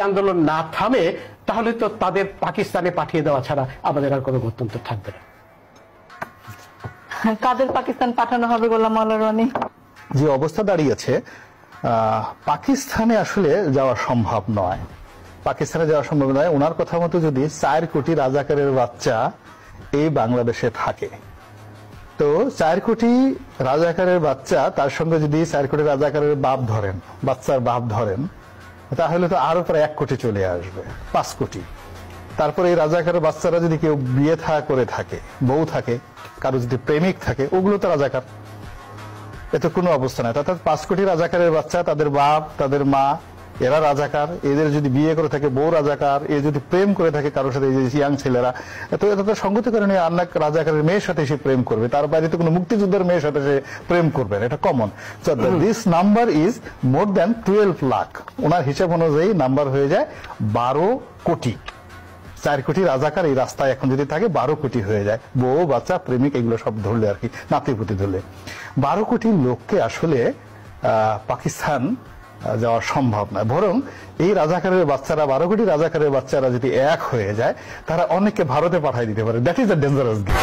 আন্দোলন না থামে তাহলে তো তাদের পাকিস্তানে পাঠিয়ে দেওয়া ছাড়া আমাদের আর কোনো গত্যন্তর থাকবে না। কাদের পাকিস্তান পাঠানো হবে গোলাম মাওলা রনি? যে অবস্থা দাঁড়িয়েছে, পাকিস্তানে আসলে যাওয়া সম্ভব নয়। পাকিস্তানে যাওয়া সম্ভব নয়। ওনার কথা মতো যদি 4 কোটি রাজাকারের বাচ্চা এই বাংলাদেশে থাকে, তো 4 কোটি রাজাকারের বাচ্চা, তার সঙ্গে যদি 4 কোটি রাজাকারের বাপ ধরেন, বাচ্চার বাপ ধরেন, তাহলে তো আরো প্রায় 1 কোটি চলে আসবে, 5 কোটি। তারপরে এই রাজাকারের বাচ্চারা যদি কেউ বিয়ে করে থাকে, বউ থাকে, কারো যদি প্রেমিক থাকে, ওগুলো তো রাজাকার। এত কোনো অবস্থা নাই। অর্থাৎ 5 কোটি রাজাকারের বাচ্চা, তাদের বাপ, তাদের মা, এরা রাজাকার। এদের যদি বিয়ে করে থাকে, বউ রাজাকার। এ যদি প্রেম করে থাকে কারোর সাথে, এই যে ইয়াং ছেলেরা, তো এটা তো সঙ্গতি কারণে অনেক রাজাকারের মেয়ের সাথে সে প্রেম করবে। তার বাইরে তো কোনো মুক্তিযুদ্ধের মেয়ের সাথে সে প্রেম করবে না, এটা common. This number is more than 12 lakh. ওনার হিসাব অনুযায়ী নাম্বার হয়ে যায় 12 কোটি। 4 কোটি রাজাকার এই রাস্তায় এখন যদি থাকে, 12 কোটি হয়ে যায়। বউ, বাচ্চা, প্রেমিক, এগুলো সব ধরলে আর কি, নাতিপুতি ধরলে 12 কোটি লোককে আসলে পাকিস্তান যাওয়া সম্ভব নয়। বরং এই রাজাকারের বাচ্চারা, 12 কোটি রাজাকারের বাচ্চারা যদি এক হয়ে যায়, তারা অনেককে ভারতে পাঠিয়ে দিতে পারে। That is the dangerous game.